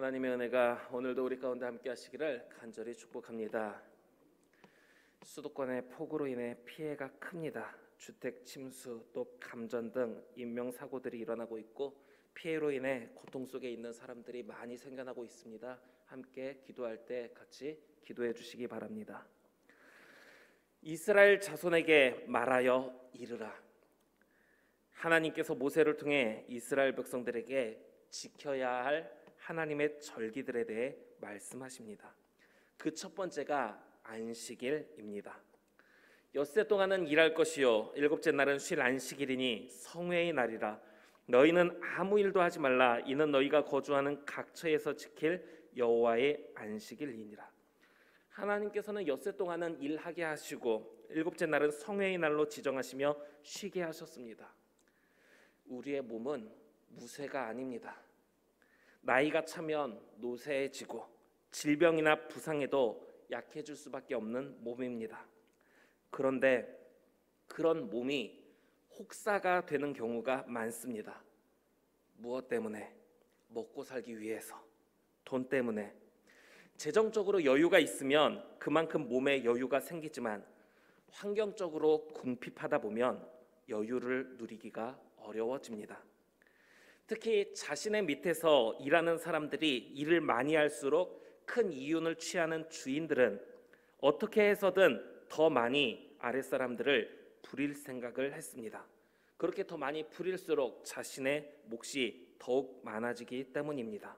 하나님의 은혜가 오늘도 우리 가운데 함께 하시기를 간절히 축복합니다. 수도권의 폭우로 인해 피해가 큽니다. 주택 침수, 또 감전 등 인명사고들이 일어나고 있고 피해로 인해 고통 속에 있는 사람들이 많이 생겨나고 있습니다. 함께 기도할 때 같이 기도해 주시기 바랍니다. 이스라엘 자손에게 말하여 이르라. 하나님께서 모세를 통해 이스라엘 백성들에게 지켜야 할 하나님의 절기들에 대해 말씀하십니다. 그 첫 번째가 안식일입니다. 엿새 동안은 일할 것이요 일곱째 날은 쉴 안식일이니 성회의 날이라. 너희는 아무 일도 하지 말라. 이는 너희가 거주하는 각처에서 지킬 여호와의 안식일이니라. 하나님께서는 엿새 동안은 일하게 하시고 일곱째 날은 성회의 날로 지정하시며 쉬게 하셨습니다. 우리의 몸은 무쇠가 아닙니다. 나이가 차면 노쇠해지고 질병이나 부상에도 약해질 수밖에 없는 몸입니다. 그런데 그런 몸이 혹사가 되는 경우가 많습니다. 무엇 때문에? 먹고 살기 위해서, 돈 때문에. 재정적으로 여유가 있으면 그만큼 몸에 여유가 생기지만 환경적으로 궁핍하다 보면 여유를 누리기가 어려워집니다. 특히 자신의 밑에서 일하는 사람들이 일을 많이 할수록 큰 이윤을 취하는 주인들은 어떻게 해서든 더 많이 아랫사람들을 부릴 생각을 했습니다. 그렇게 더 많이 부릴수록 자신의 몫이 더욱 많아지기 때문입니다.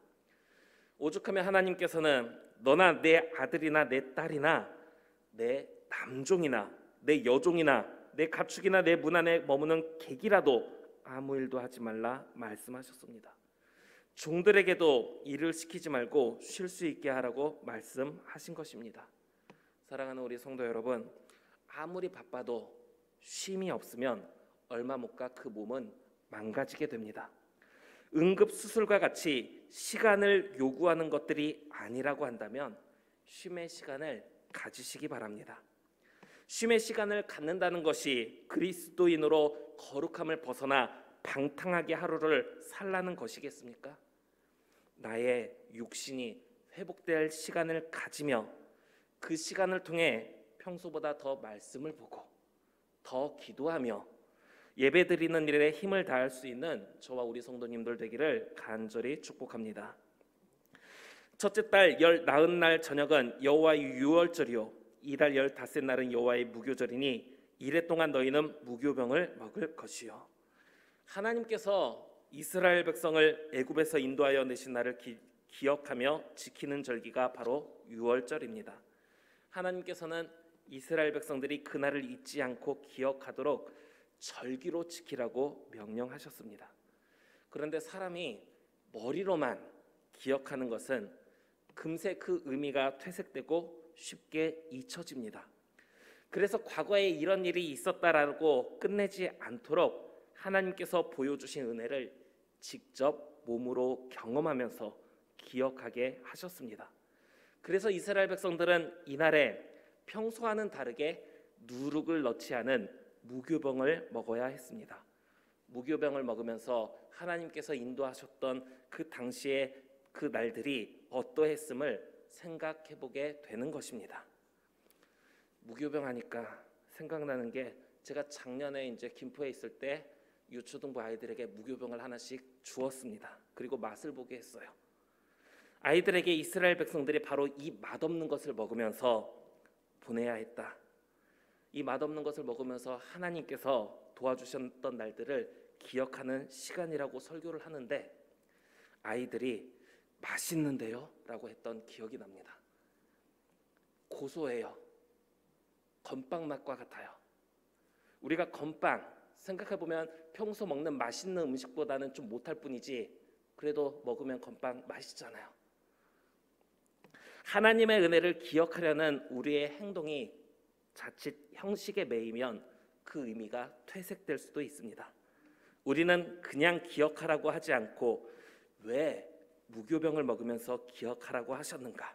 오죽하면 하나님께서는 너나 내 아들이나 내 딸이나 내 남종이나 내 여종이나 내 가축이나 내 문 안에 머무는 객이라도 아무 일도 하지 말라 말씀하셨습니다. 종들에게도 일을 시키지 말고 쉴 수 있게 하라고 말씀하신 것입니다. 사랑하는 우리 성도 여러분, 아무리 바빠도 쉼이 없으면 얼마 못 가 그 몸은 망가지게 됩니다. 응급수술과 같이 시간을 요구하는 것들이 아니라고 한다면 쉼의 시간을 가지시기 바랍니다. 쉼의 시간을 갖는다는 것이 그리스도인으로 거룩함을 벗어나 방탕하게 하루를 살라는 것이겠습니까? 나의 육신이 회복될 시간을 가지며 그 시간을 통해 평소보다 더 말씀을 보고 더 기도하며 예배드리는 일에 힘을 다할 수 있는 저와 우리 성도님들 되기를 간절히 축복합니다. 첫째 달 열 나흔 날 저녁은 여호와의 유월절이요 이달 15날은 여호와의 무교절이니 이래 동안 너희는 무교병을 먹을 것이요. 하나님께서 이스라엘 백성을 애굽에서 인도하여 내신 날을 기억하며 지키는 절기가 바로 유월절입니다. 하나님께서는 이스라엘 백성들이 그날을 잊지 않고 기억하도록 절기로 지키라고 명령하셨습니다. 그런데 사람이 머리로만 기억하는 것은 금세 그 의미가 퇴색되고 쉽게 잊혀집니다. 그래서 과거에 이런 일이 있었다라고 끝내지 않도록 하나님께서 보여주신 은혜를 직접 몸으로 경험하면서 기억하게 하셨습니다. 그래서 이스라엘 백성들은 이날에 평소와는 다르게 누룩을 넣지 않은 무교병을 먹어야 했습니다. 무교병을 먹으면서 하나님께서 인도하셨던 그 당시의 그 날들이 어떠했음을 생각해보게 되는 것입니다. 무교병 하니까 생각나는 게 제가 작년에 이제 김포에 있을 때 유초등부 아이들에게 무교병을 하나씩 주었습니다. 그리고 맛을 보게 했어요. 아이들에게 이스라엘 백성들이 바로 이 맛없는 것을 먹으면서 보내야 했다. 이 맛없는 것을 먹으면서 하나님께서 도와주셨던 날들을 기억하는 시간이라고 설교를 하는데 아이들이 맛있는데요? 라고 했던 기억이 납니다. 고소해요. 건빵 맛과 같아요. 우리가 건빵 생각해보면 평소 먹는 맛있는 음식보다는 좀 못할 뿐이지 그래도 먹으면 건빵 맛있잖아요. 하나님의 은혜를 기억하려는 우리의 행동이 자칫 형식에 매이면 그 의미가 퇴색될 수도 있습니다. 우리는 그냥 기억하라고 하지 않고 왜 무교병을 먹으면서 기억하라고 하셨는가?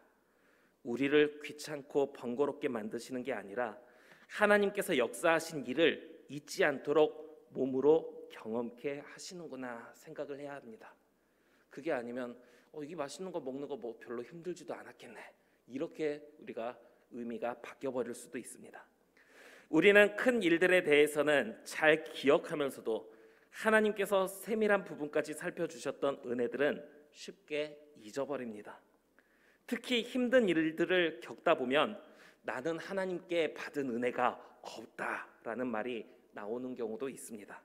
우리를 귀찮고 번거롭게 만드시는 게 아니라 하나님께서 역사하신 일을 잊지 않도록 몸으로 경험케 하시는구나 생각을 해야 합니다. 그게 아니면 이게 맛있는 거 먹는 거 뭐 별로 힘들지도 않았겠네. 이렇게 우리가 의미가 바뀌어 버릴 수도 있습니다. 우리는 큰 일들에 대해서는 잘 기억하면서도 하나님께서 세밀한 부분까지 살펴주셨던 은혜들은 쉽게 잊어버립니다. 특히 힘든 일들을 겪다 보면 나는 하나님께 받은 은혜가 없다라는 말이 나오는 경우도 있습니다.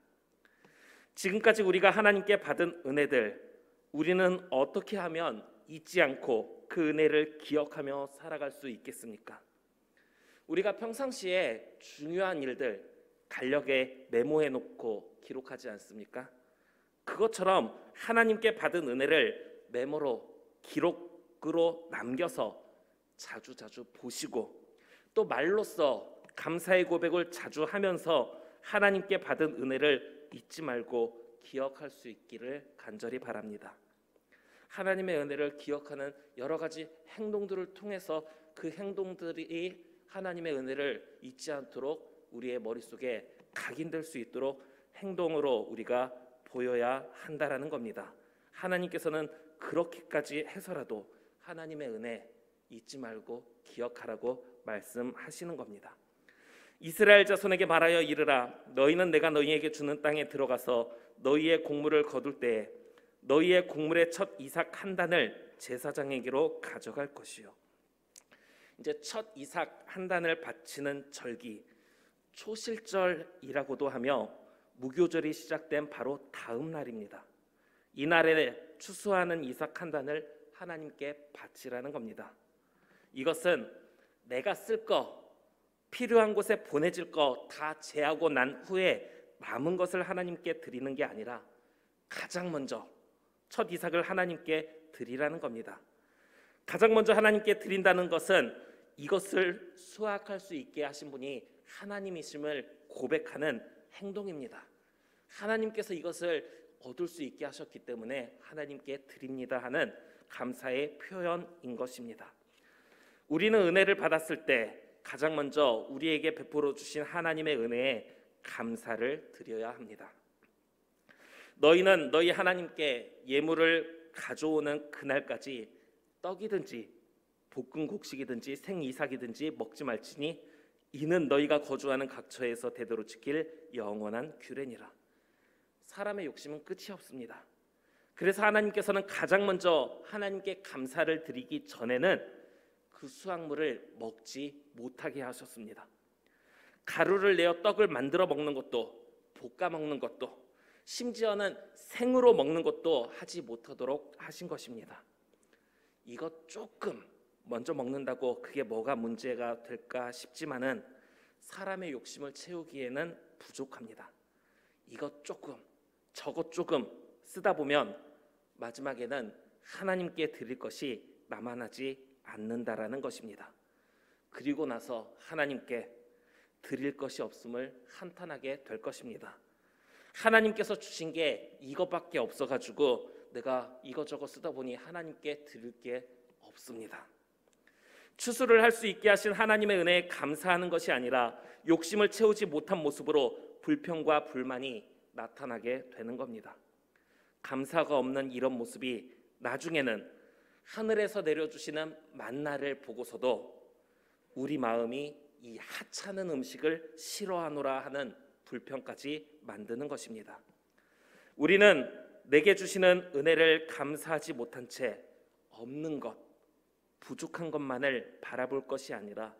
지금까지 우리가 하나님께 받은 은혜들, 우리는 어떻게 하면 잊지 않고 그 은혜를 기억하며 살아갈 수 있겠습니까? 우리가 평상시에 중요한 일들 달력에 메모해 놓고 기록하지 않습니까? 그것처럼 하나님께 받은 은혜를 메모로 기록으로 남겨서 자주 보시고 또 말로써 감사의 고백을 자주 하면서 하나님께 받은 은혜를 잊지 말고 기억할 수 있기를 간절히 바랍니다. 하나님의 은혜를 기억하는 여러 가지 행동들을 통해서 그 행동들이 하나님의 은혜를 잊지 않도록 우리의 머릿속에 각인될 수 있도록 행동으로 우리가 보여야 한다라는 겁니다. 하나님께서는 그렇게까지 해서라도 하나님의 은혜 잊지 말고 기억하라고 말씀하시는 겁니다. 이스라엘 자손에게 말하여 이르라. 너희는 내가 너희에게 주는 땅에 들어가서 너희의 곡물을 거둘 때에 너희의 곡물의 첫 이삭 한 단을 제사장에게로 가져갈 것이요. 이제 첫 이삭 한 단을 바치는 절기, 초실절이라고도 하며 무교절이 시작된 바로 다음 날입니다. 이날에 추수하는 이삭 한 단을 하나님께 바치라는 겁니다. 이것은 내가 쓸 거, 필요한 곳에 보내질 거 다 제하고 난 후에 남은 것을 하나님께 드리는 게 아니라 가장 먼저 첫 이삭을 하나님께 드리라는 겁니다. 가장 먼저 하나님께 드린다는 것은 이것을 수확할 수 있게 하신 분이 하나님이심을 고백하는 행동입니다. 하나님께서 이것을 얻을 수 있게 하셨기 때문에 하나님께 드립니다 하는 감사의 표현인 것입니다. 우리는 은혜를 받았을 때 가장 먼저 우리에게 베풀어 주신 하나님의 은혜에 감사를 드려야 합니다. 너희는 너희 하나님께 예물을 가져오는 그날까지 떡이든지 볶은 곡식이든지 생이삭이든지 먹지 말지니 이는 너희가 거주하는 각처에서 대대로 지킬 영원한 규례니라. 사람의 욕심은 끝이 없습니다. 그래서 하나님께서는 가장 먼저 하나님께 감사를 드리기 전에는 그 수확물을 먹지 못하게 하셨습니다. 가루를 내어 떡을 만들어 먹는 것도, 볶아 먹는 것도, 심지어는 생으로 먹는 것도 하지 못하도록 하신 것입니다. 이것 조금 먼저 먹는다고 그게 뭐가 문제가 될까 싶지만은 사람의 욕심을 채우기에는 부족합니다. 이것 조금, 저것 조금 쓰다 보면 마지막에는 하나님께 드릴 것이 남아나지 않는다라는 것입니다. 그리고 나서 하나님께 드릴 것이 없음을 한탄하게 될 것입니다. 하나님께서 주신 게 이것밖에 없어가지고 내가 이것저것 쓰다 보니 하나님께 드릴 게 없습니다. 추수를 할 수 있게 하신 하나님의 은혜에 감사하는 것이 아니라 욕심을 채우지 못한 모습으로 불평과 불만이 나타나게 되는 겁니다. 감사가 없는 이런 모습이 나중에는 하늘에서 내려주시는 만나를 보고서도 우리 마음이 이 하찮은 음식을 싫어하노라 하는 불평까지 만드는 것입니다. 우리는 내게 주시는 은혜를 감사하지 못한 채 없는 것, 부족한 것만을 바라볼 것이 아니라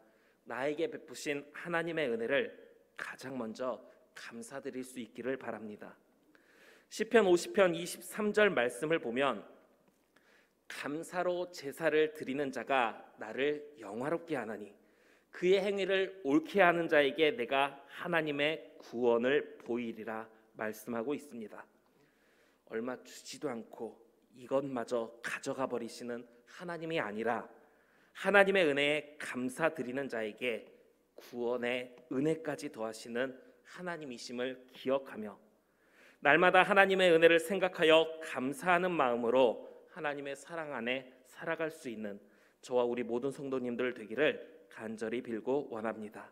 나에게 베푸신 하나님의 은혜를 가장 먼저 감사드릴 수 있기를 바랍니다. 시편 50편 23절 말씀을 보면 감사로 제사를 드리는 자가 나를 영화롭게 하나니 그의 행위를 옳게 하는 자에게 내가 하나님의 구원을 보이리라 말씀하고 있습니다. 얼마 주지도 않고 이것마저 가져가 버리시는 하나님이 아니라 하나님의 은혜에 감사드리는 자에게 구원의 은혜까지 더하시는 하나님이심을 기억하며 날마다 하나님의 은혜를 생각하여 감사하는 마음으로 하나님의 사랑 안에 살아갈 수 있는 저와 우리 모든 성도님들 되기를 간절히 빌고 원합니다.